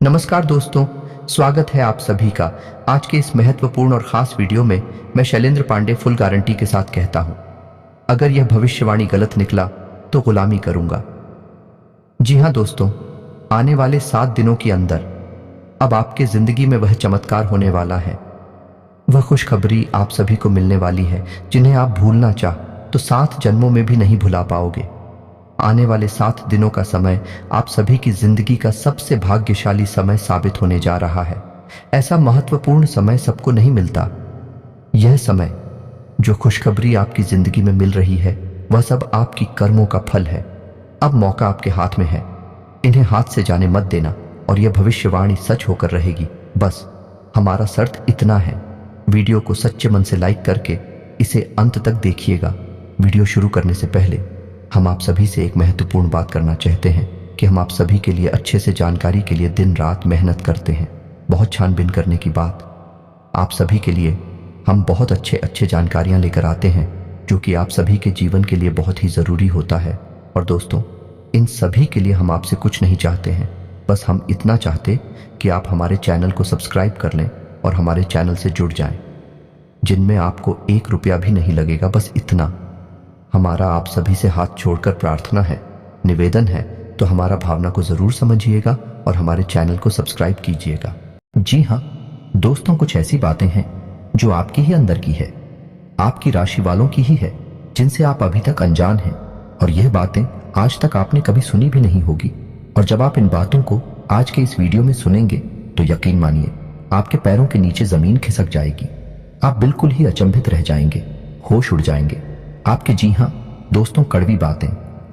नमस्कार दोस्तों, स्वागत है आप सभी का। आज के इस महत्वपूर्ण और खास वीडियो में मैं शैलेंद्र पांडे फुल गारंटी के साथ कहता हूं, अगर यह भविष्यवाणी गलत निकला तो गुलामी करूंगा। जी हां दोस्तों, आने वाले 7 दिनों के अंदर अब आपके जिंदगी में वह चमत्कार होने वाला है, वह खुशखबरी आप सभी को मिलने वाली है जिन्हें आप भूलना चाह तो 7 जन्मों में भी नहीं भुला पाओगे। आने वाले 7 दिनों का समय आप सभी की जिंदगी का सबसे भाग्यशाली समय साबित होने जा रहा है। ऐसा महत्वपूर्ण समय सबको नहीं मिलता। यह समय जो खुशखबरी आपकी जिंदगी में मिल रही है वह सब आपकी कर्मों का फल है। अब मौका आपके हाथ में है, इन्हें हाथ से जाने मत देना और यह भविष्यवाणी सच होकर रहेगी। बस हमारा शर्त इतना है, वीडियो को सच्चे मन से लाइक करके इसे अंत तक देखिएगा। वीडियो शुरू करने से पहले हम आप सभी से एक महत्वपूर्ण बात करना चाहते हैं कि हम आप सभी के लिए अच्छे से जानकारी के लिए दिन रात मेहनत करते हैं। बहुत छानबीन करने की बात, आप सभी के लिए हम बहुत अच्छे जानकारियां लेकर आते हैं जो कि आप सभी के जीवन के लिए बहुत ही ज़रूरी होता है। और दोस्तों, इन सभी के लिए हम आपसे कुछ नहीं चाहते हैं, बस हम इतना चाहते कि आप हमारे चैनल को सब्सक्राइब कर लें और हमारे चैनल से जुड़ जाएं, जिनमें आपको 1 रुपया भी नहीं लगेगा। बस इतना हमारा आप सभी से हाथ छोड़कर प्रार्थना है, निवेदन है, तो हमारा भावना को जरूर समझिएगा और हमारे चैनल को सब्सक्राइब कीजिएगा। जी हाँ दोस्तों, कुछ ऐसी बातें हैं जो आपकी ही अंदर की है, आपकी राशि वालों की ही है, जिनसे आप अभी तक अनजान हैं और यह बातें आज तक आपने कभी सुनी भी नहीं होगी। और जब आप इन बातों को आज के इस वीडियो में सुनेंगे तो यकीन मानिए आपके पैरों के नीचे जमीन खिसक जाएगी। आप बिल्कुल ही अचंभित रह जाएंगे, होश उड़ जाएंगे आपके। जी हाँ दोस्तों, कड़वी बातें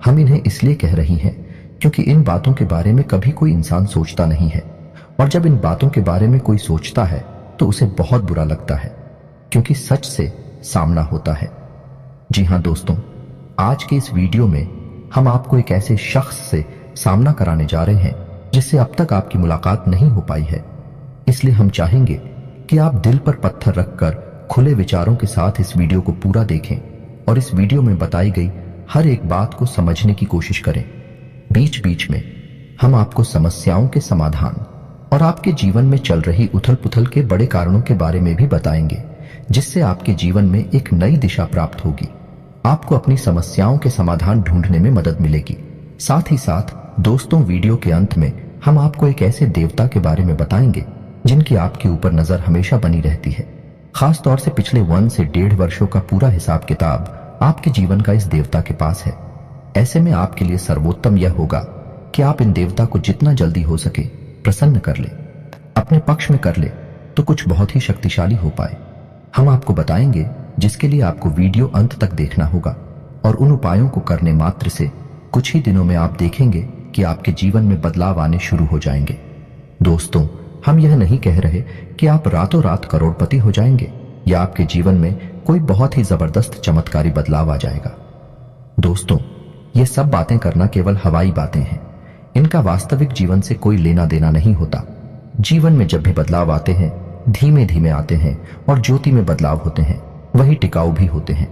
हम इन्हें इसलिए कह रही हैं क्योंकि इन बातों के बारे में कभी कोई इंसान सोचता नहीं है, और जब इन बातों के बारे में कोई सोचता है तो उसे बहुत बुरा लगता है, क्योंकि सच से सामना होता है। जी हाँ दोस्तों, आज के इस वीडियो में हम आपको एक ऐसे शख्स से सामना कराने जा रहे हैं जिससे अब तक आपकी मुलाकात नहीं हो पाई है। इसलिए हम चाहेंगे कि आप दिल पर पत्थर रखकर खुले विचारों के साथ इस वीडियो को पूरा देखें और इस वीडियो में बताई गई हर एक बात को समझने की कोशिश करें। बीच बीच में हम आपको समस्याओं के समाधान और आपके जीवन में चल रही उथल पुथल के बड़े कारणों के बारे में भी बताएंगे, जिससे आपके जीवन में एक नई दिशा प्राप्त होगी। आपको अपनी समस्याओं के समाधान ढूंढने में मदद मिलेगी। साथ ही साथ दोस्तों, वीडियो के अंत में हम आपको एक ऐसे देवता के बारे में बताएंगे जिनकी आपके ऊपर नजर हमेशा बनी रहती है। खास तौर से पिछले 1 से 1.5 वर्षों का पूरा हिसाब किताब आपके जीवन का इस देवता के पास है। ऐसे में आपके लिए सर्वोत्तम यह होगा कि आप इन देवता को जितना जल्दी हो सके प्रसन्न कर ले, अपने पक्ष में कर ले, तो कुछ बहुत ही शक्तिशाली हो पाए। हम आपको बताएंगे, जिसके लिए आपको वीडियो अंत तक देखना होगा, और उन उपायों को करने मात्र से कुछ ही दिनों में आप देखेंगे कि आपके जीवन में बदलाव आने शुरू हो जाएंगे। दोस्तों, हम यह नहीं कह रहे कि आप रातों रात करोड़पति हो जाएंगे या आपके जीवन में कोई बहुत ही जबरदस्त चमत्कारी बदलाव आ जाएगा। दोस्तों, ये सब बातें करना केवल हवाई बातें हैं, इनका वास्तविक जीवन से कोई लेना देना नहीं होता। जीवन में जब भी बदलाव आते हैं, धीमे धीमे आते हैं और ज्योति में बदलाव होते हैं, वही टिकाऊ भी होते हैं।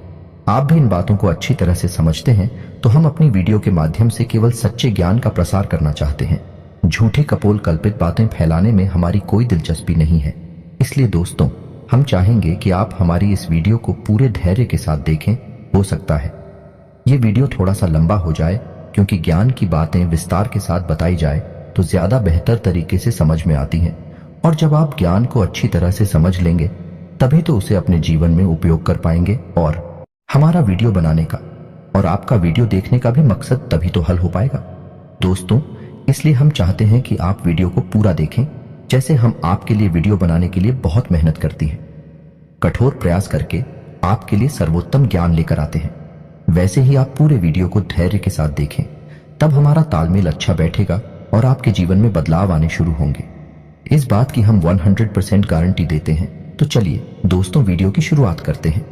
आप भी इन बातों को अच्छी तरह से समझते हैं, तो हम अपनी वीडियो के माध्यम से केवल सच्चे ज्ञान का प्रसार करना चाहते हैं। झूठी कपोल कल्पित बातें फैलाने में हमारी कोई दिलचस्पी नहीं है। इसलिए दोस्तों, हम चाहेंगे कि आप हमारी इस वीडियो को पूरे धैर्य के साथ देखें। हो सकता है ये वीडियो थोड़ा सा लंबा हो जाए, क्योंकि ज्ञान की बातें विस्तार के साथ बताई जाए तो ज्यादा बेहतर तरीके से समझ में आती हैं, और जब आप ज्ञान को अच्छी तरह से समझ लेंगे तभी तो उसे अपने जीवन में उपयोग कर पाएंगे, और हमारा वीडियो बनाने का और आपका वीडियो देखने का भी मकसद तभी तो हल हो पाएगा। दोस्तों, इसलिए हम चाहते हैं कि आप वीडियो को पूरा देखें, जैसे हम आपके लिए वीडियो बनाने के लिए बहुत मेहनत करती हैं, कठोर प्रयास करके आपके लिए सर्वोत्तम ज्ञान लेकर आते हैं। वैसे ही आप पूरे वीडियो को धैर्य के साथ देखें, तब हमारा तालमेल अच्छा बैठेगा और आपके जीवन में बदलाव आने शुरू होंगे। इस बात की हम 100% गारंटी देते हैं। तो चलिए दोस्तों, वीडियो की शुरुआत करते हैं।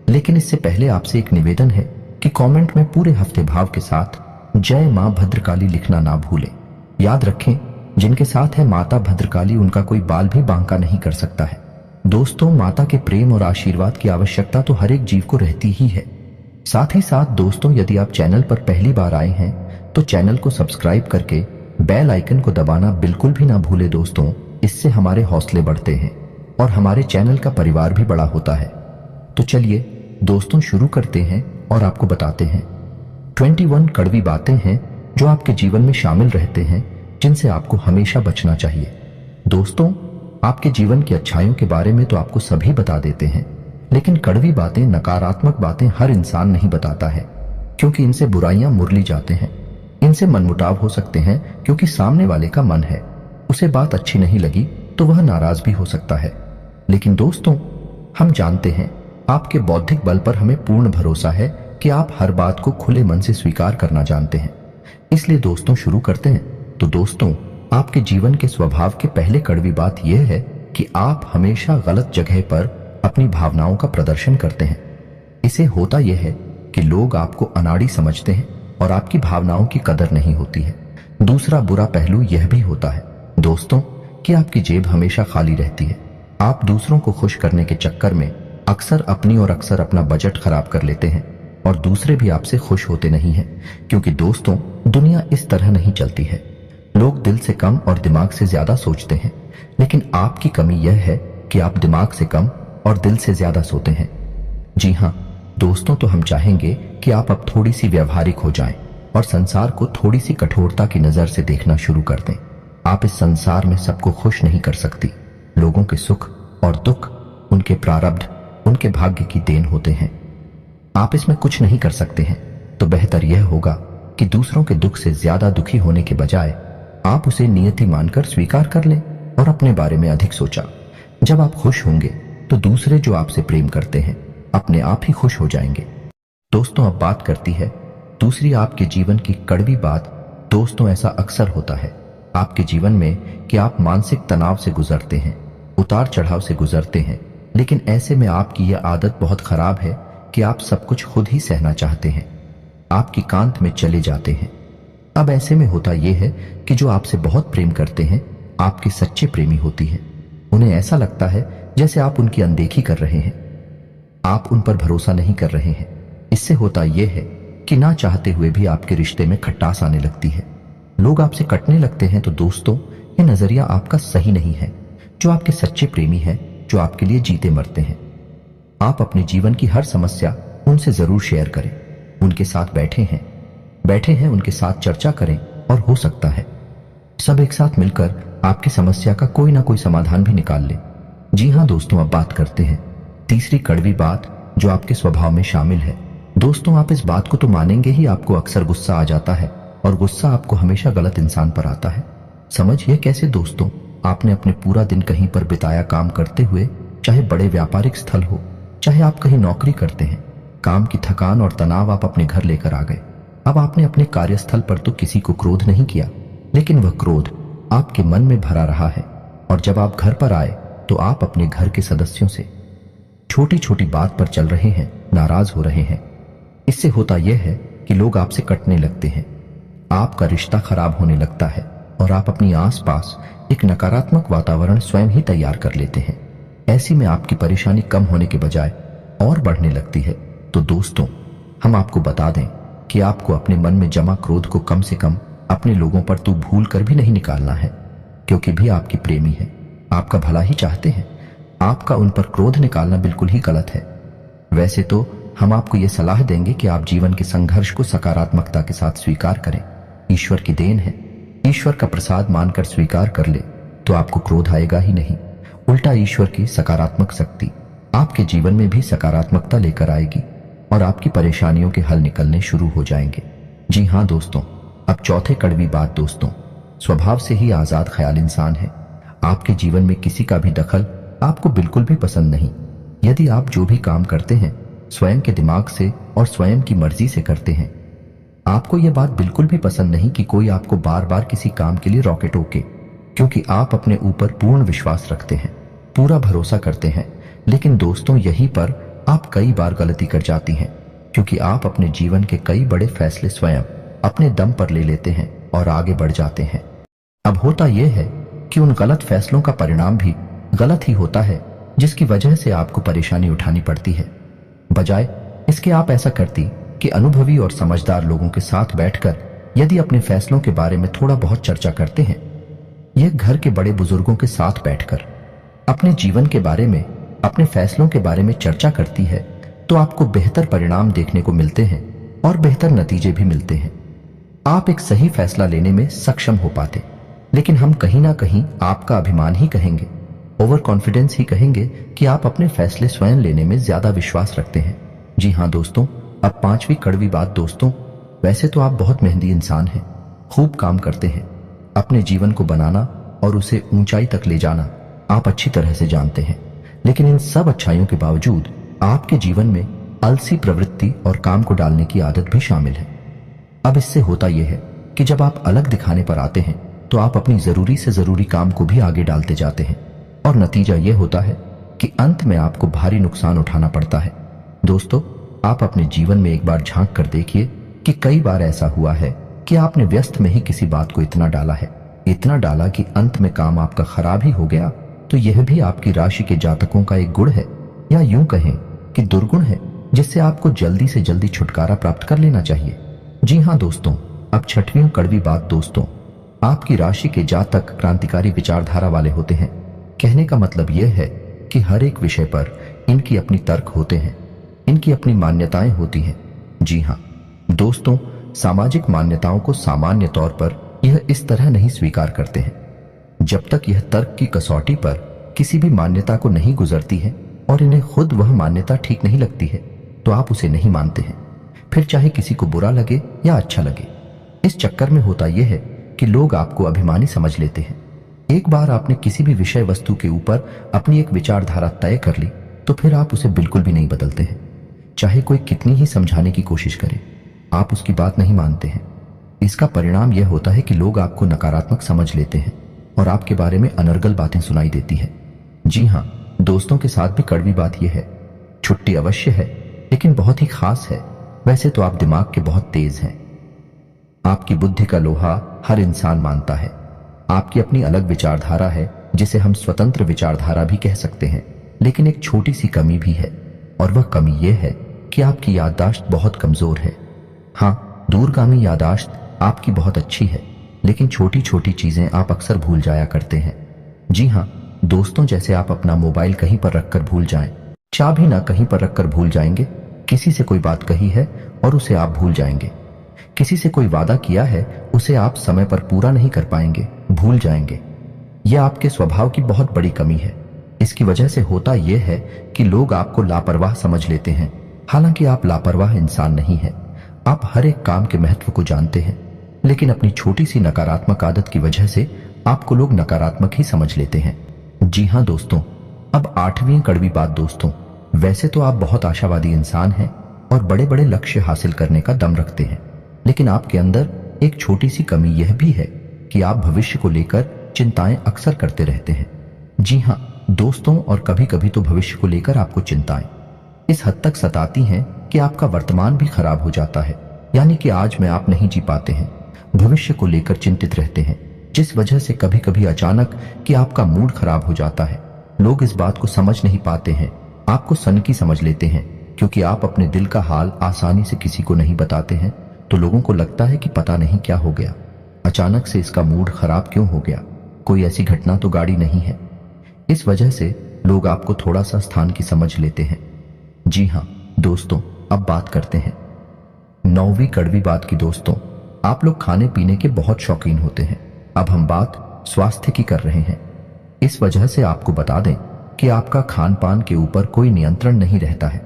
लेकिन इससे पहले आपसे एक निवेदन है कि कमेंट में पूरे हफ्ते भाव के साथ जय मां भद्रकाली लिखना ना भूलें। याद रखें, जिनके साथ है माता भद्रकाली, उनका कोई बाल भी बांका नहीं कर सकता है। दोस्तों, माता के प्रेम और आशीर्वाद की आवश्यकता तो हर एक जीव को रहती ही है। साथ ही साथ दोस्तों, यदि आप चैनल पर पहली बार आए हैं तो चैनल को सब्सक्राइब करके बेल आइकन को दबाना बिल्कुल भी ना भूले दोस्तों, इससे हमारे हौसले बढ़ते हैं और हमारे चैनल का परिवार भी बड़ा होता है। तो चलिए दोस्तों शुरू करते हैं और आपको बताते हैं 21 कड़वी बातें हैं जो आपके जीवन में शामिल रहते हैं, जिनसे आपको हमेशा बचना चाहिए। दोस्तों, आपके जीवन की अच्छाइयों के बारे में तो आपको सभी बता देते हैं, लेकिन कड़वी बातें, नकारात्मक बातें हर इंसान नहीं बताता है, क्योंकि इनसे बुराइयां मुरली जाते हैं। इनसे मनमुटाव हो सकते हैं क्योंकि सामने वाले का मन है, उसे बात अच्छी नहीं लगी तो वह नाराज भी हो सकता है। लेकिन दोस्तों, हम जानते हैं आपके बौद्धिक बल पर हमें पूर्ण भरोसा है कि आप हर बात को खुले मन से स्वीकार करना जानते हैं। इसलिए दोस्तों शुरू करते हैं। तो दोस्तों, आपके जीवन के स्वभाव के पहले कड़वी बात यह है कि आप हमेशा गलत जगह पर अपनी भावनाओं का प्रदर्शन करते हैं। इसे होता यह है कि लोग आपको अनाड़ी समझते हैं और आपकी भावनाओं की कदर नहीं होती है। दूसरा बुरा पहलू यह भी होता है दोस्तों कि आपकी जेब हमेशा खाली रहती है। आप दूसरों को खुश करने के चक्कर में अक्सर अपनी और अक्सर अपना बजट खराब कर लेते हैं और दूसरे भी आपसे खुश होते नहीं हैं, क्योंकि दोस्तों दुनिया इस तरह नहीं चलती है। लोग दिल से कम और दिमाग से ज्यादा सोचते हैं, लेकिन आपकी कमी यह है कि आप दिमाग से कम और दिल से ज्यादा सोते हैं। जी हाँ दोस्तों, तो हम चाहेंगे कि आप अब थोड़ी सी व्यवहारिक हो जाएं और संसार को थोड़ी सी कठोरता की नजर से देखना शुरू कर दें। आप इस संसार में सबको खुश नहीं कर सकती। लोगों के सुख और दुख उनके प्रारब्ध, उनके भाग्य की देन होते हैं। आप इसमें कुछ नहीं कर सकते हैं। तो बेहतर यह होगा कि दूसरों के दुख से ज्यादा दुखी होने के बजाय आप उसे नियति मानकर स्वीकार कर लें और अपने बारे में अधिक सोचा। जब आप खुश होंगे तो दूसरे जो आपसे प्रेम करते हैं अपने आप ही खुश हो जाएंगे। दोस्तों, अब बात करती है दूसरी आपके जीवन की कड़वी बात। दोस्तों, ऐसा अक्सर होता है आपके जीवन में कि आप मानसिक तनाव से गुजरते हैं, उतार चढ़ाव से गुजरते हैं, लेकिन ऐसे में आपकी यह आदत बहुत खराब है कि आप सब कुछ खुद ही सहना चाहते हैं, आपकी कांत में चले जाते हैं। अब ऐसे में होता यह है कि जो आपसे बहुत प्रेम करते हैं, आपके सच्चे प्रेमी होती हैं। उन्हें ऐसा लगता है जैसे आप उनकी अनदेखी कर रहे हैं, आप उन पर भरोसा नहीं कर रहे हैं। इससे होता यह है कि ना चाहते हुए भी आपके रिश्ते में खटास आने लगती है। लोग आपसे कटने लगते हैं। तो दोस्तों, ये नजरिया आपका सही नहीं है। जो आपके सच्चे प्रेमी हैं, जो आपके लिए जीते मरते हैं, आप अपने जीवन की हर समस्या उनसे जरूर शेयर करें। उनके साथ बैठे हैं उनके साथ चर्चा करें और हो सकता है सब एक साथ मिलकर आपकी समस्या का कोई ना कोई समाधान भी निकाल लें। जी हाँ दोस्तों, अब बात करते हैं तीसरी कड़वी बात जो आपके स्वभाव में शामिल है। दोस्तों, आप इस बात को तो मानेंगे ही, आपको अक्सर गुस्सा आ जाता है और गुस्सा आपको हमेशा गलत इंसान पर आता है। समझिए कैसे दोस्तों, आपने अपने पूरा दिन कहीं पर बिताया काम करते हुए, चाहे बड़े व्यापारिक स्थल हो, चाहे आप कहीं नौकरी करते हैं। काम की थकान और तनाव आप अपने घर लेकर आ गए। अब आपने अपने कार्यस्थल पर तो किसी को क्रोध नहीं किया, लेकिन वह क्रोध आपके मन में भरा रहा है। और जब आप घर पर आए तो आप अपने घर के सदस्यों से छोटी छोटी बात पर चल रहे हैं, नाराज हो रहे हैं। इससे होता यह है कि लोग आपसे कटने लगते हैं, आपका रिश्ता खराब होने लगता है और आप अपनी आसपास एक नकारात्मक वातावरण स्वयं ही तैयार कर लेते हैं। ऐसी में आपकी परेशानी कम होने के बजाय और बढ़ने लगती है। तो दोस्तों, हम आपको बता दें कि आपको अपने मन में जमा क्रोध को कम से कम अपने लोगों पर तो भूल कर भी नहीं निकालना है, क्योंकि भी आपकी प्रेमी है, आपका भला ही चाहते हैं। आपका उन पर क्रोध निकालना बिल्कुल ही गलत है। वैसे तो हम आपको यह सलाह देंगे कि आप जीवन के संघर्ष को सकारात्मकता के साथ स्वीकार करें। ईश्वर की देन है, ईश्वर का प्रसाद मानकर स्वीकार कर ले तो आपको क्रोध आएगा ही नहीं। उल्टा ईश्वर की सकारात्मक शक्ति आपके जीवन में भी सकारात्मकता लेकर आएगी और आपकी परेशानियों के हल निकलने शुरू हो जाएंगे। जी हाँ दोस्तों, अब चौथे कड़वी बात। दोस्तों, स्वभाव से ही आजाद ख्याल इंसान है। आपके जीवन में किसी का भी दखल आपको बिल्कुल भी पसंद नहीं। यदि आप जो भी काम करते हैं स्वयं के दिमाग से और स्वयं की मर्जी से करते हैं, आपको यह बात बिल्कुल भी पसंद नहीं कि कोई आपको बार बार किसी काम के लिए रोके टोके, क्योंकि आप अपने ऊपर पूर्ण विश्वास रखते हैं, पूरा भरोसा करते हैं। लेकिन दोस्तों, यहीं पर आप कई बार गलती कर जाती हैं, क्योंकि आप अपने जीवन के कई बड़े फैसले स्वयं अपने दम पर ले लेते हैं और आगे बढ़ जाते हैं। अब होता यह है कि उन गलत फैसलों का परिणाम भी गलत ही होता है, जिसकी वजह से आपको परेशानी उठानी पड़ती है। बजाय इसके आप ऐसा करती कि अनुभवी और समझदार लोगों के साथ बैठकर यदि अपने फैसलों के बारे में थोड़ा बहुत चर्चा करते हैं, यह घर के बड़े बुजुर्गों के साथ बैठकर अपने जीवन के बारे में, अपने फैसलों के बारे में चर्चा करती है, तो आपको बेहतर परिणाम देखने को मिलते हैं और बेहतर नतीजे भी मिलते हैं। आप एक सही फैसला लेने में सक्षम हो पाते। लेकिन हम कहीं ना कहीं आपका अभिमान ही कहेंगे, ओवर कॉन्फिडेंस ही कहेंगे कि आप अपने फैसले स्वयं लेने में ज्यादा विश्वास रखते हैं। जी हाँ दोस्तों, अब 5वीं कड़वी बात दोस्तों, वैसे तो आप बहुत मेहनती इंसान हैं, खूब काम करते हैं। अपने जीवन को बनाना और उसे ऊंचाई तक ले जाना आप अच्छी तरह से जानते हैं। लेकिन इन सब अच्छाइयों के बावजूद आपके जीवन में आलसी प्रवृत्ति और काम को डालने की आदत भी शामिल है। अब इससे होता यह है कि जब आप अलग दिखाने पर आते हैं तो आप अपनी जरूरी से जरूरी काम को भी आगे डालते जाते हैं और नतीजा यह होता है कि अंत में आपको भारी नुकसान उठाना पड़ता है। दोस्तों, आप अपने जीवन में एक बार झांक कर देखिए कि कई बार ऐसा हुआ है कि आपने व्यस्त में ही किसी बात को इतना डाला है, इतना डाला कि अंत में काम आपका खराब ही हो गया। तो यह भी आपकी राशि के जातकों का एक गुण है, या यूं कहें कि दुर्गुण है, जिससे आपको जल्दी से जल्दी छुटकारा प्राप्त कर लेना चाहिए। जी हाँ दोस्तों, अब 6वीं कड़वी बात दोस्तों, आपकी राशि के जातक क्रांतिकारी विचारधारा वाले होते हैं। कहने का मतलब यह है कि हर एक विषय पर इनकी अपनी तर्क होते हैं, इनकी अपनी मान्यताएं होती हैं। जी हाँ दोस्तों, सामाजिक मान्यताओं को सामान्य तौर पर यह इस तरह नहीं स्वीकार करते हैं। जब तक यह तर्क की कसौटी पर किसी भी मान्यता को नहीं गुजरती है और इन्हें खुद वह मान्यता ठीक नहीं लगती है, तो आप उसे नहीं मानते हैं, फिर चाहे किसी को बुरा लगे या अच्छा लगे। इस चक्कर में होता यह है कि लोग आपको अभिमानी समझ लेते हैं। एक बार आपने किसी भी विषय वस्तु के ऊपर अपनी एक विचारधारा तय कर ली, तो फिर आप उसे बिल्कुल भी नहीं बदलते हैं। चाहे कोई कितनी ही समझाने की कोशिश करे, आप उसकी बात नहीं मानते हैं। इसका परिणाम यह होता है कि लोग आपको नकारात्मक समझ लेते हैं और आपके बारे में अनर्गल बातें सुनाई देती हैं। जी हाँ दोस्तों, के साथ भी कड़वी बात यह है, छुट्टी अवश्य है लेकिन बहुत ही खास है। वैसे तो आप दिमाग के बहुत तेज हैं, आपकी बुद्धि का लोहा हर इंसान मानता है। आपकी अपनी अलग विचारधारा है, जिसे हम स्वतंत्र विचारधारा भी कह सकते हैं। लेकिन एक छोटी सी कमी भी है, और वह कमी यह है कि आपकी याददाश्त बहुत कमजोर है। हाँ, दूरगामी याददाश्त आपकी बहुत अच्छी है, लेकिन छोटी छोटी चीजें आप अक्सर भूल जाया करते हैं। जी हाँ दोस्तों, जैसे आप अपना मोबाइल कहीं पर रखकर भूल जाएं, चाबी ना कहीं पर रखकर भूल जाएंगे, किसी से कोई बात कही है और उसे आप भूल जाएंगे, किसी से कोई वादा किया है उसे आप समय पर पूरा नहीं कर पाएंगे, भूल जाएंगे। यह आपके स्वभाव की बहुत बड़ी कमी है। इसकी वजह से होता यह है कि लोग आपको लापरवाह समझ लेते हैं, हालांकि आप लापरवाह इंसान नहीं हैं। आप हर एक काम के महत्व को जानते हैं, लेकिन अपनी छोटी सी नकारात्मक आदत की वजह से आपको लोग नकारात्मक ही समझ लेते हैं। जी हाँ दोस्तों, अब 8वीं कड़वी बात दोस्तों, वैसे तो आप बहुत आशावादी इंसान हैं और बड़े बड़े लक्ष्य हासिल करने का दम रखते हैं, लेकिन आपके अंदर एक छोटी सी कमी यह भी है कि आप भविष्य को लेकर चिंताएं अक्सर करते रहते हैं। जी हाँ दोस्तों, और कभी कभी तो भविष्य को लेकर आपको चिंताएं इस हद तक सताती हैं कि आपका वर्तमान भी खराब हो जाता है, यानी कि आज में आप नहीं जी पाते हैं, भविष्य को लेकर चिंतित रहते हैं, जिस वजह से कभी कभी अचानक कि आपका मूड खराब हो जाता है। लोग इस बात को समझ नहीं पाते हैं, आपको सनकी समझ लेते हैं, क्योंकि आप अपने दिल का हाल आसानी से किसी को नहीं बताते हैं। तो लोगों को लगता है कि पता नहीं क्या हो गया, अचानक से इसका मूड खराब क्यों हो गया, कोई ऐसी घटना तो गाड़ी नहीं है। इस वजह से लोग आपको थोड़ा सा स्थान की समझ लेते हैं। जी हाँ दोस्तों, अब बात करते हैं 9वीं कड़वी बात की दोस्तों। आप लोग खाने पीने के बहुत शौकीन होते हैं। अब हम बात स्वास्थ्य की कर रहे हैं। इस वजह से आपको बता दें कि आपका खान पान के ऊपर कोई नियंत्रण नहीं रहता है।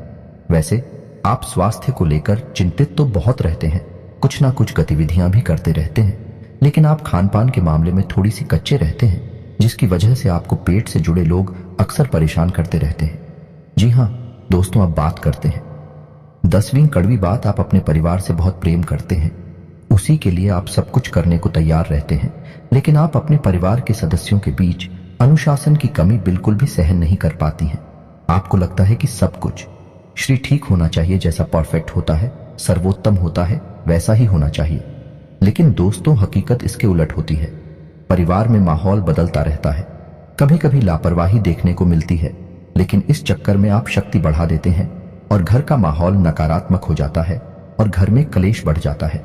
वैसे आप स्वास्थ्य को लेकर चिंतित तो बहुत रहते हैं, कुछ ना कुछ गतिविधियां भी करते रहते हैं, लेकिन आप खान पान के मामले में थोड़ी सी कच्चे रहते हैं, जिसकी वजह से आपको पेट से जुड़े लोग अक्सर परेशान करते रहते हैं। जी हाँ दोस्तों, अब बात करते हैं 10वीं कड़वी बात। आप अपने परिवार से बहुत प्रेम करते हैं, उसी के लिए आप सब कुछ करने को तैयार रहते हैं, लेकिन आप अपने परिवार के सदस्यों के बीच अनुशासन की कमी बिल्कुल भी सहन नहीं कर पाती हैं। आपको लगता है कि सब कुछ श्री ठीक होना चाहिए, जैसा परफेक्ट होता है, सर्वोत्तम होता है, वैसा ही होना चाहिए। लेकिन दोस्तों, हकीकत इसके उलट होती है। परिवार में माहौल बदलता रहता है, कभी कभी लापरवाही देखने को मिलती है, लेकिन इस चक्कर में आप शक्ति बढ़ा देते हैं और घर का माहौल नकारात्मक हो जाता है और घर में कलेश बढ़ जाता है।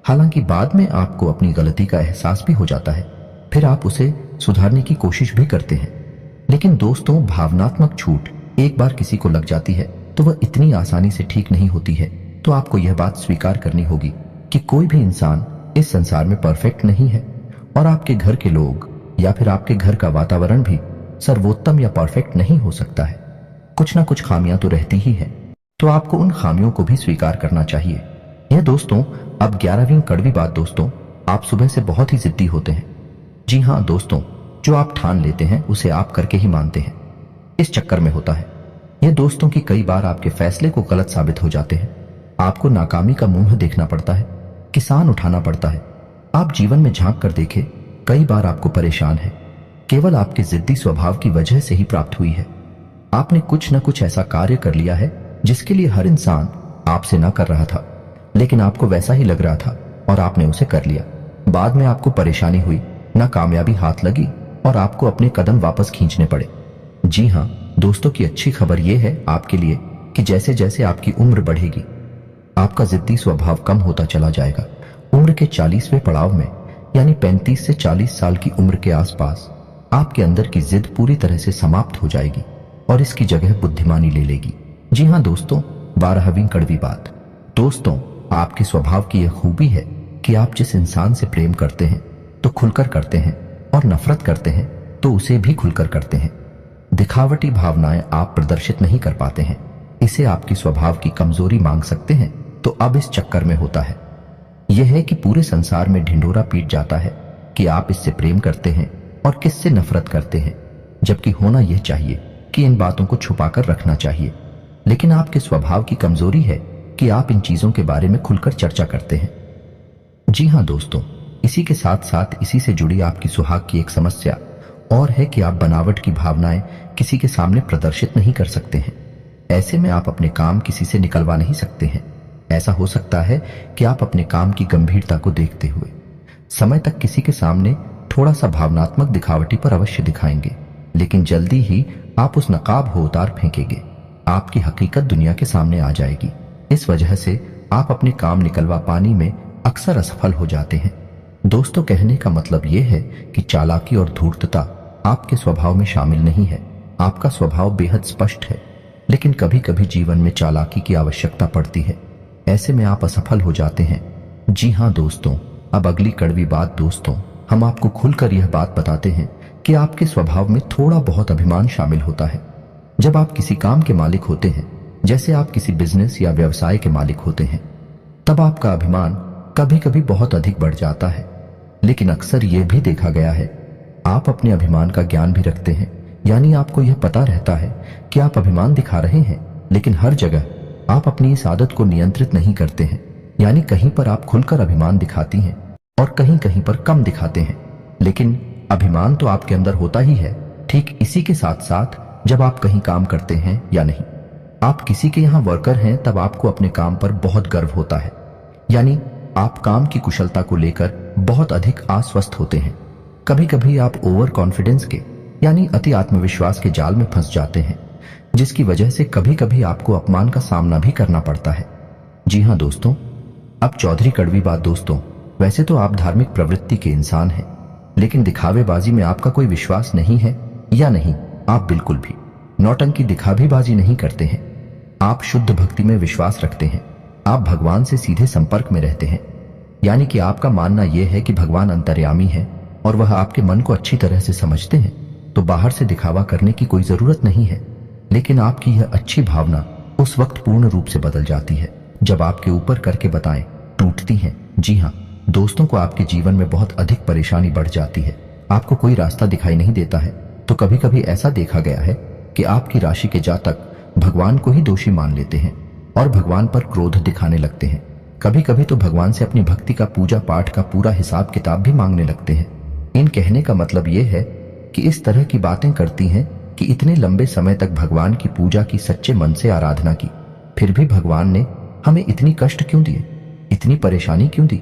हालांकि बाद में आपको अपनी गलती का एहसास भी हो जाता है, फिर आप उसे सुधारने की कोशिश भी करते हैं। लेकिन दोस्तों, भावनात्मक छूट एक बार किसी को लग जाती है तो वह इतनी आसानी से ठीक नहीं होती है। तो आपको यह बात स्वीकार करनी होगी कि कोई भी इंसान इस संसार में परफेक्ट नहीं है, और आपके घर के लोग या फिर आपके घर का वातावरण भी सर्वोत्तम या परफेक्ट नहीं हो सकता है। कुछ ना कुछ खामियां तो रहती ही हैं, तो आपको उन खामियों को भी स्वीकार करना चाहिए। यह दोस्तों अब 11वीं कड़वी बात। दोस्तों, आप सुबह से बहुत ही जिद्दी होते हैं। जी हाँ दोस्तों, जो आप ठान लेते हैं उसे आप करके ही मानते हैं। इस चक्कर में होता है यह दोस्तों कि कई बार आपके फैसले को गलत साबित हो जाते हैं। आपको नाकामी का मुंह देखना पड़ता है, किसान उठाना पड़ता है। आप जीवन में झांक कर देखें, कई बार आपको परेशान है केवल आपके जिद्दी स्वभाव की वजह से ही प्राप्त हुई है। आपने कुछ न कुछ ऐसा कार्य कर लिया है जिसके लिए हर इंसान आपसे ना कर रहा था, लेकिन आपको वैसा ही लग रहा था और आपने उसे कर लिया। बाद में आपको परेशानी हुई, ना कामयाबी हाथ लगी और आपको अपने कदम वापस खींचने पड़े। जी हाँ दोस्तों, की अच्छी खबर यह है आपके लिए कि जैसे जैसे आपकी उम्र बढ़ेगी, आपका जिद्दी स्वभाव कम होता चला जाएगा। उम्र के 40वें पड़ाव में, यानी 35 से 40 साल की उम्र के आसपास, आपके अंदर की जिद पूरी तरह से समाप्त हो जाएगी और इसकी जगह बुद्धिमानी ले लेगी। जी हाँ दोस्तों, 12वीं कड़वी बात। दोस्तों, आपके स्वभाव की यह खूबी है कि आप जिस इंसान से प्रेम करते हैं तो खुलकर करते हैं, और नफरत करते हैं तो उसे भी खुलकर करते हैं। दिखावटी भावनाएं आप प्रदर्शित नहीं कर पाते हैं। इसे आपकी स्वभाव की कमजोरी मांग सकते हैं। तो अब इस चक्कर में होता है यह है कि पूरे संसार में ढिंढोरा पीट जाता है कि आप इससे प्रेम करते हैं और किससे नफरत करते हैं, जबकि होना यह चाहिए कि इन बातों को छुपाकर रखना चाहिए। लेकिन आपके स्वभाव की कमजोरी है कि आप इन चीजों के बारे में खुलकर चर्चा करते हैं। जी हाँ दोस्तों, इसी के साथ साथ इसी से जुड़ी आपकी सुहाग की एक समस्या और है कि आप बनावट की भावनाएं किसी के सामने प्रदर्शित नहीं कर सकते हैं। ऐसे में आप अपने काम किसी से निकलवा नहीं सकते हैं। ऐसा हो सकता है कि आप अपने काम की गंभीरता को देखते हुए समय तक किसी के सामने थोड़ा सा भावनात्मक दिखावटी पर अवश्य दिखाएंगे, लेकिन जल्दी ही आप उस नकाब हो उतार फेंकेंगे। आपकी हकीकत दुनिया के सामने आ जाएगी। इस वजह से आप अपने काम निकलवा पाने में अक्सर असफल हो जाते हैं। दोस्तों, कहने का मतलब यह है कि चालाकी और धूर्तता आपके स्वभाव में शामिल नहीं है। आपका स्वभाव बेहद स्पष्ट है, लेकिन कभी कभी जीवन में चालाकी की आवश्यकता पड़ती है। ऐसे में आप असफल हो जाते हैं। जी हाँ दोस्तों, अब अगली कड़वी बात। दोस्तों, हम आपको खुलकर यह बात बताते हैं कि आपके स्वभाव में थोड़ा बहुत अभिमान शामिल होता है। जब आप किसी काम के मालिक होते हैं, जैसे आप किसी बिजनेस या व्यवसाय के मालिक होते हैं, तब आपका अभिमान कभी कभी बहुत अधिक बढ़ जाता है। लेकिन अक्सर यह भी देखा गया है आप अपने अभिमान का ज्ञान भी रखते हैं, यानी आपको यह पता रहता है कि आप अभिमान दिखा रहे हैं, लेकिन हर जगह आप अपनी इस आदत को नियंत्रित नहीं करते हैं। यानी कहीं पर आप खुलकर अभिमान दिखाती हैं और कहीं कहीं पर कम दिखाते हैं, लेकिन अभिमान तो आपके अंदर होता ही है। ठीक इसी के साथ साथ जब आप कहीं काम करते हैं या नहीं, आप किसी के यहाँ वर्कर हैं, तब आपको अपने काम पर बहुत गर्व होता है। यानी आप काम की कुशलता को लेकर बहुत अधिक आश्वस्त होते हैं। कभी कभी आप ओवर कॉन्फिडेंस के यानी अति आत्मविश्वास के जाल में फंस जाते हैं, जिसकी वजह से कभी कभी आपको अपमान का सामना भी करना पड़ता है। जी हाँ दोस्तों, अब चौधरी कड़वी बात। दोस्तों, वैसे तो आप धार्मिक प्रवृत्ति के इंसान हैं, लेकिन दिखावेबाजी में आपका कोई विश्वास नहीं है या नहीं, आप बिल्कुल भी नौटंकी दिखावेबाजी नहीं करते हैं। आप शुद्ध भक्ति में विश्वास रखते हैं। आप भगवान से सीधे संपर्क में रहते हैं, यानी कि आपका मानना यह है कि भगवान अंतर्यामी है और वह आपके मन को अच्छी तरह से समझते हैं, तो बाहर से दिखावा करने की कोई जरूरत नहीं है। लेकिन आपकी यह अच्छी भावना उस वक्त पूर्ण रूप से बदल जाती है जब आपके ऊपर करके बताएं टूटती हैं। जी हाँ दोस्तों, को आपके जीवन में बहुत अधिक परेशानी बढ़ जाती है। आपको कोई रास्ता दिखाई नहीं देता है, तो कभी कभी ऐसा देखा गया है कि आपकी राशि के जातक भगवान को ही दोषी मान लेते हैं और भगवान पर क्रोध दिखाने लगते हैं। कभी कभी तो भगवान से अपनी भक्ति का पूजा पाठ का पूरा हिसाब किताब भी मांगने लगते हैं। इन कहने का मतलब यह है कि इस तरह की बातें करती हैं कि इतने लंबे समय तक भगवान की पूजा की, सच्चे मन से आराधना की, फिर भी भगवान ने हमें इतनी कष्ट क्यों दिए, इतनी परेशानी क्यों दी,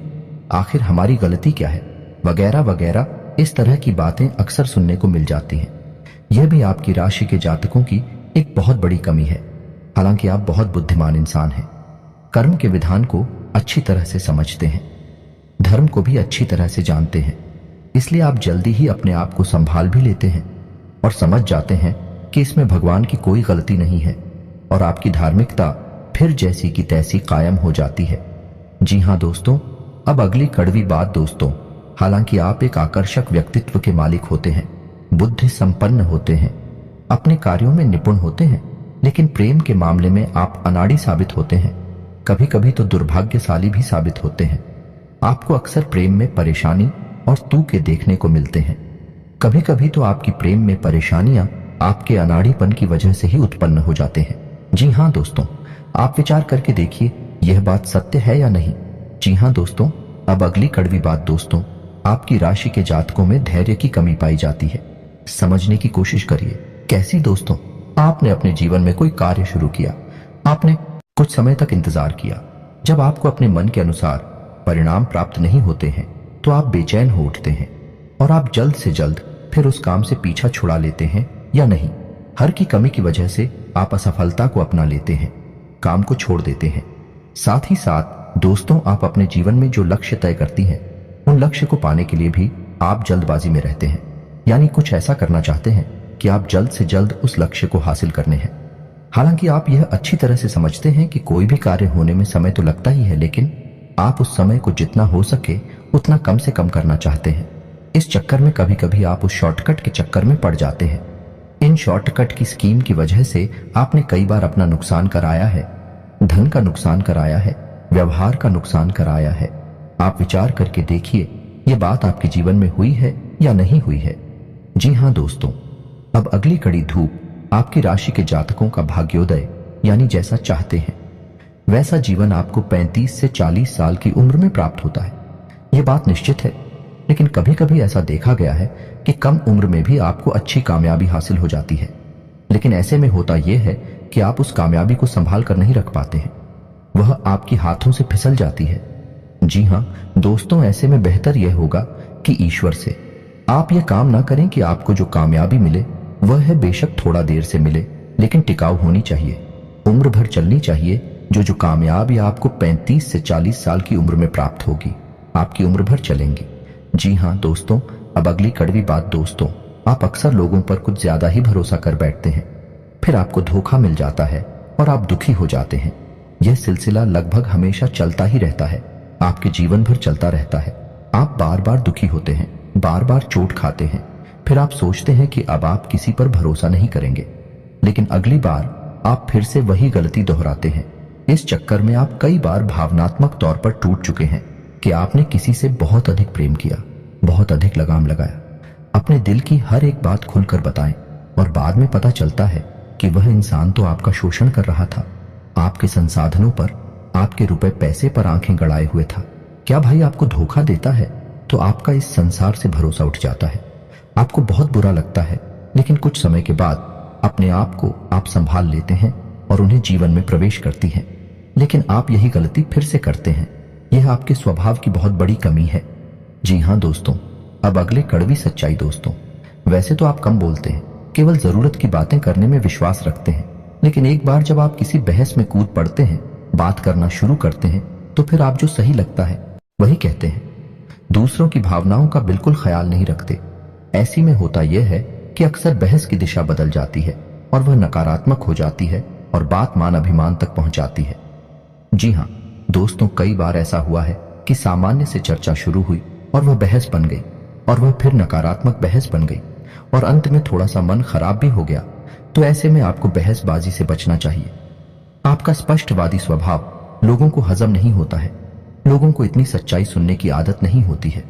आखिर हमारी गलती क्या है, वगैरह वगैरह। इस तरह की बातें अक्सर सुनने को मिल जाती हैं। यह भी आपकी राशि के जातकों की एक बहुत बड़ी कमी है। हालांकि आप बहुत बुद्धिमान इंसान हैं, कर्म के विधान को अच्छी तरह से समझते हैं। धर्म को भी अच्छी तरह से जानते हैं, इसलिए आप जल्दी ही अपने आप को संभाल भी लेते हैं और समझ जाते हैं कि इसमें भगवान की कोई गलती नहीं है और आपकी धार्मिकता फिर जैसी की तैसी कायम हो जाती है। जी हाँ दोस्तों, अब अगली कड़वी बात दोस्तों, हालांकि आप एक आकर्षक व्यक्तित्व के मालिक होते हैं, बुद्धि संपन्न होते हैं, अपने कार्यों में निपुण होते हैं, लेकिन प्रेम के मामले में आप अनाड़ी साबित होते हैं, कभी कभी तो दुर्भाग्यशाली भी साबित होते हैं। आपको अक्सर प्रेम में परेशानी और तूके देखने को मिलते हैं। कभी कभी तो आपकी प्रेम में परेशानियां आपके अनाड़ीपन की वजह से ही उत्पन्न हो जाते हैं। जी हाँ दोस्तों, आप विचार करके देखिए यह बात सत्य है या नहीं। जी हाँ दोस्तों, अब अगली कड़वी बात दोस्तों, आपकी राशि के जातकों में धैर्य की कमी पाई जाती है। समझने की कोशिश करिए। कैसी दोस्तों? आपने अपने जीवन में कोई कार्य शुरू किया, आपने कुछ समय तक इंतजार किया, जब आपको अपने मन के अनुसार परिणाम प्राप्त नहीं होते हैं तो आप बेचैन हो उठते हैं और आप जल्द से जल्द फिर उस काम से पीछा छुड़ा लेते हैं या नहीं। हर की कमी की वजह से आप असफलता को अपना लेते हैं, काम को छोड़ देते हैं। साथ ही साथ दोस्तों, आप अपने जीवन में जो लक्ष्य तय करती हैं उन लक्ष्य को पाने के लिए भी आप जल्दबाजी में रहते हैं, यानी कुछ ऐसा करना चाहते हैं कि आप जल्द से जल्द उस लक्ष्य को हासिल करने हैं। हालांकि आप यह अच्छी तरह से समझते हैं कि कोई भी कार्य होने में समय तो लगता ही है, लेकिन आप उस समय को जितना हो सके उतना कम से कम करना चाहते हैं। इस चक्कर में कभी कभी आप उस शॉर्टकट के चक्कर में पड़ जाते हैं। इन शॉर्टकट की स्कीम की वजह से आपने कई बार अपना नुकसान कराया है, धन का नुकसान कराया है, व्यवहार का नुकसान कराया है। आप विचार करके देखिए ये बात आपके जीवन में हुई है या नहीं हुई है। जी हाँ दोस्तों, अब अगली कड़ी धूप आपकी राशि के जातकों का भाग्योदय, यानी जैसा चाहते हैं वैसा जीवन आपको 35 से 40 साल की उम्र में प्राप्त होता है। यह बात निश्चित है, लेकिन कभी कभी ऐसा देखा गया है कि कम उम्र में भी आपको अच्छी कामयाबी हासिल हो जाती है, लेकिन ऐसे में होता यह है कि आप उस कामयाबी को संभाल कर नहीं रख पाते हैं, वह आपके हाथों से फिसल जाती है। जी हाँ दोस्तों, ऐसे में बेहतर यह होगा कि ईश्वर से आप यह काम ना करें कि आपको जो कामयाबी मिले वह है बेशक थोड़ा देर से मिले, लेकिन टिकाऊ होनी चाहिए, उम्र भर चलनी चाहिए। जो कामयाबी आपको 35 से 40 साल की उम्र में प्राप्त होगी, आपकी उम्र भर चलेंगी। जी हाँ दोस्तों, अब अगली कड़वी बात दोस्तों, आप अक्सर लोगों पर कुछ ज्यादा ही भरोसा कर बैठते हैं, फिर आपको धोखा मिल जाता है और आप दुखी हो जाते हैं। यह सिलसिला लगभग हमेशा चलता ही रहता है, आपके जीवन भर चलता रहता है। आप बार बार दुखी होते हैं, बार बार चोट खाते हैं, फिर आप सोचते हैं कि अब आप किसी पर भरोसा नहीं करेंगे, लेकिन अगली बार आप फिर से वही गलती दोहराते हैं। इस चक्कर में आप कई बार भावनात्मक तौर पर टूट चुके हैं कि आपने किसी से बहुत अधिक प्रेम किया, बहुत अधिक लगाम लगाया, अपने दिल की हर एक बात खुलकर बताएं, और बाद में पता चलता है कि वह इंसान तो आपका शोषण कर रहा था, आपके संसाधनों पर, आपके रुपए पैसे पर आंखें गड़ाए हुए था। क्या भाई आपको धोखा देता है तो आपका इस संसार से भरोसा उठ जाता है, आपको बहुत बुरा लगता है, लेकिन कुछ समय के बाद अपने आप को आप संभाल लेते हैं और उन्हें जीवन में प्रवेश करती हैं। लेकिन आप यही गलती फिर से करते हैं, यह आपके स्वभाव की बहुत बड़ी कमी है। जी हाँ दोस्तों, अब अगले कड़वी सच्चाई दोस्तों, वैसे तो आप कम बोलते हैं, केवल जरूरत की बातें करने में विश्वास रखते हैं, लेकिन एक बार जब आप किसी बहस में कूद पड़ते हैं, बात करना शुरू करते हैं, तो फिर आप जो सही लगता है वही कहते हैं, दूसरों की भावनाओं का बिल्कुल ख्याल नहीं रखते। ऐसी में होता यह है कि अक्सर बहस की दिशा बदल जाती है और वह नकारात्मक हो जाती है और बात मान अभिमान तक पहुंच जाती है। जी हाँ दोस्तों, कई बार ऐसा हुआ है कि सामान्य से चर्चा शुरू हुई और वह बहस बन गई, और वह फिर नकारात्मक बहस बन गई, और अंत में थोड़ा सा मन खराब भी हो गया। तो ऐसे में आपको बहसबाजी से बचना चाहिए। आपका स्पष्टवादी स्वभाव लोगों को हजम नहीं होता है, लोगों को इतनी सच्चाई सुनने की आदत नहीं होती है।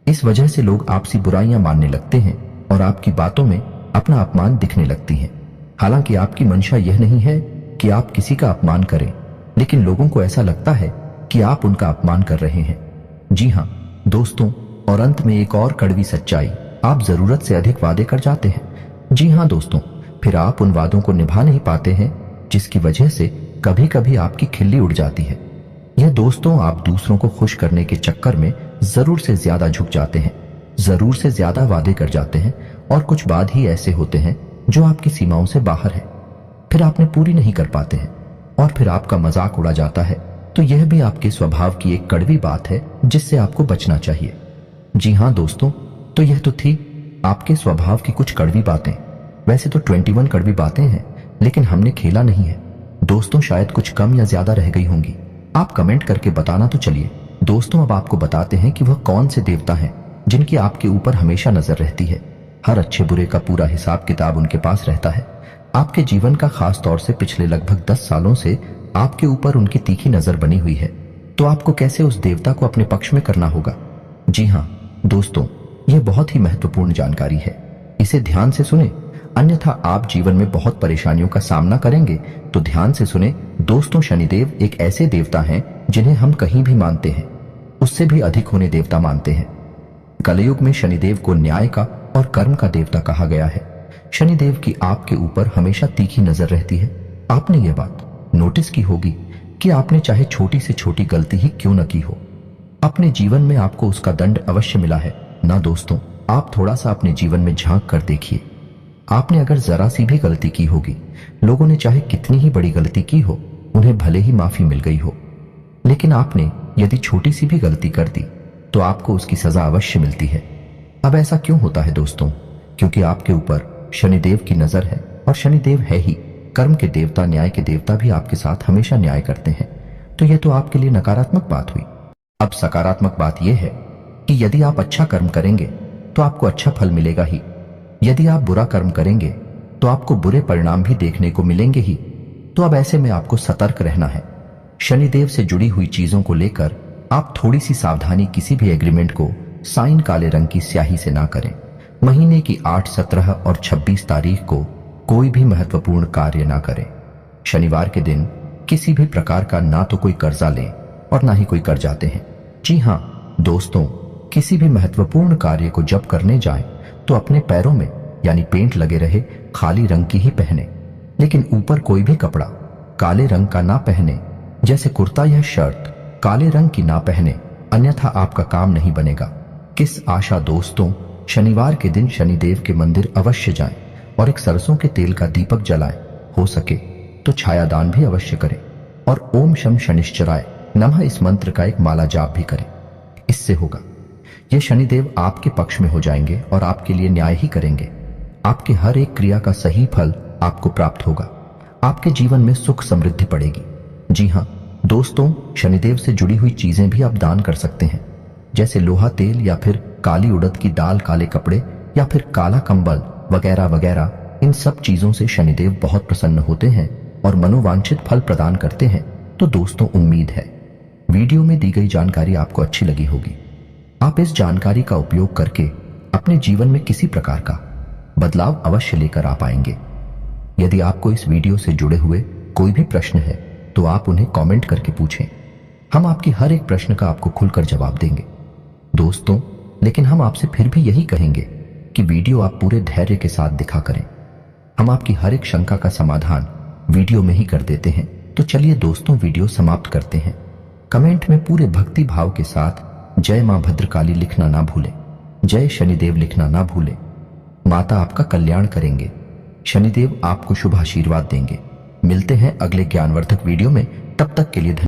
इस वजह से लोग आपसी बुराइयां मानने लगते हैं और आपकी बातों में अपना अपमान दिखने लगती है। हालांकि आपकी मंशा यह नहीं है कि आप किसी का अपमान करें, लेकिन लोगों को ऐसा लगता है कि आप उनका अपमान कर रहे हैं। जी हाँ दोस्तों, और अंत में एक और कड़वी सच्चाई, आप जरूरत से अधिक वादे कर जाते हैं। जी हाँ दोस्तों, फिर आप उन वादों को निभा नहीं पाते हैं, जिसकी वजह से कभी कभी आपकी खिल्ली उड़ जाती है। यह दोस्तों, आप दूसरों को खुश करने के चक्कर में जरूर से ज्यादा झुक जाते हैं, जरूर से ज्यादा वादे कर जाते हैं, और कुछ वाद ही ऐसे होते हैं जो आपकी सीमाओं से बाहर है, फिर आपने पूरी नहीं कर पाते हैं और फिर आपका मजाक उड़ा जाता है। तो यह भी आपके स्वभाव की एक कड़वी बात है जिससे आपको बचना चाहिए। जी हाँ दोस्तों, तो यह तो थी आपके स्वभाव की कुछ कड़वी बातें। वैसे तो 21 कड़वी बातें हैं, लेकिन हमने खेला नहीं है दोस्तों, शायद कुछ कम या ज्यादा रह गई होंगी। आप कमेंट करके बताना। तो चलिए दोस्तों, अब आपको बताते हैं कि वह कौन से देवता हैं जिनकी आपके ऊपर हमेशा नजर रहती है। हर अच्छे बुरे का पूरा हिसाब किताब उनके पास रहता है। आपके जीवन का खास तौर से पिछले लगभग 10 सालों से आपके ऊपर उनकी तीखी नजर बनी हुई है। तो आपको कैसे उस देवता को अपने पक्ष में करना होगा। जी हाँ दोस्तों, यह बहुत ही महत्वपूर्ण जानकारी है, इसे ध्यान से सुने, अन्यथा आप जीवन में बहुत परेशानियों का सामना करेंगे। तो ध्यान से सुने दोस्तों, शनिदेव एक ऐसे देवता हैं जिन्हें हम कहीं भी मानते हैं उससे भी अधिक होने देवता मानते हैं। कलयुग में शनिदेव को न्याय का और कर्म का देवता कहा गया है। शनिदेव की आपके ऊपर हमेशा तीखी नजर रहती है। आपने यह बात नोटिस की होगी कि आपने चाहे छोटी से छोटी गलती ही क्यों न की हो, अपने जीवन में आपको उसका दंड अवश्य मिला है ना दोस्तों। आप थोड़ा सा अपने जीवन में झांक कर देखिए, आपने अगर जरा सी भी गलती की होगी, लोगों ने चाहे कितनी ही बड़ी गलती की हो, उन्हें भले ही माफी मिल गई हो, लेकिन आपने यदि छोटी सी भी गलती कर दी तो आपको उसकी सजा अवश्य मिलती है। अब ऐसा क्यों होता है दोस्तों? क्योंकि आपके ऊपर शनिदेव की नजर है, और शनिदेव है ही कर्म के देवता, न्याय के देवता भी आपके साथ हमेशा न्याय करते हैं। तो यह तो आपके लिए नकारात्मक बात हुई। अब सकारात्मक बात यह है कि यदि आप अच्छा कर्म करेंगे तो आपको अच्छा फल मिलेगा ही, यदि आप बुरा कर्म करेंगे तो आपको बुरे परिणाम भी देखने को मिलेंगे ही। तो अब ऐसे में आपको सतर्क रहना है। शनिदेव से जुड़ी हुई चीजों को लेकर आप थोड़ी सी सावधानी, किसी भी एग्रीमेंट को साइन काले रंग की स्याही से ना करें। महीने की 8, 17 और 26 तारीख को कोई भी महत्वपूर्ण कार्य ना करें। शनिवार के दिन किसी भी प्रकार का ना तो कोई कर्जा लें और ना ही कोई कर्जाते हैं। जी हाँ दोस्तों, किसी भी महत्वपूर्ण कार्य को जब करने जाएं तो अपने पैरों में यानी पेंट लगे रहे खाली रंग की ही पहने, लेकिन ऊपर कोई भी कपड़ा काले रंग का ना पहने, जैसे कुर्ता या शर्ट काले रंग की ना पहने, अन्यथा आपका काम नहीं बनेगा। किस आशा दोस्तों, शनिवार के दिन शनिदेव के मंदिर अवश्य जाएं और एक सरसों के तेल का दीपक जलाएं। हो सके तो छायादान भी अवश्य करें और ओम शम शनिश्चराय नमः इस मंत्र का एक माला जाप भी करें। इससे होगा ये शनिदेव आपके पक्ष में हो जाएंगे और आपके लिए न्याय ही करेंगे। आपके हर एक क्रिया का सही फल आपको प्राप्त होगा। आपके जीवन में सुख समृद्धि पड़ेगी। जी हाँ दोस्तों, शनिदेव से जुड़ी हुई चीजें भी आप दान कर सकते हैं, जैसे लोहा तेल या फिर काली उड़द की दाल, काले कपड़े या फिर काला कंबल वगैरह वगैरह। इन सब चीजों से शनिदेव बहुत प्रसन्न होते हैं और मनोवांछित फल प्रदान करते हैं। तो दोस्तों, उम्मीद है वीडियो में दी गई जानकारी आपको अच्छी लगी होगी। आप इस जानकारी का उपयोग करके अपने जीवन में किसी प्रकार का बदलाव अवश्य लेकर आ पाएंगे। यदि आपको इस वीडियो से जुड़े हुए कोई भी प्रश्न है तो आप उन्हें कमेंट करके पूछें। हम आपकी हर एक प्रश्न का आपको खुलकर जवाब देंगे दोस्तों। लेकिन हम आपसे फिर भी यही कहेंगे कि वीडियो आप पूरे धैर्य के साथ दिखा करें। हम आपकी हर एक शंका का समाधान वीडियो में ही कर देते हैं। तो चलिए दोस्तों, वीडियो समाप्त करते हैं। कमेंट में पूरे भक्ति भाव के साथ जय मां भद्रकाली लिखना ना भूलें, जय शनिदेव लिखना ना भूलें। माता आपका कल्याण करेंगे, शनिदेव आपको शुभ आशीर्वाद देंगे। मिलते हैं अगले ज्ञानवर्धक वीडियो में, तब तक के लिए धन्यवाद।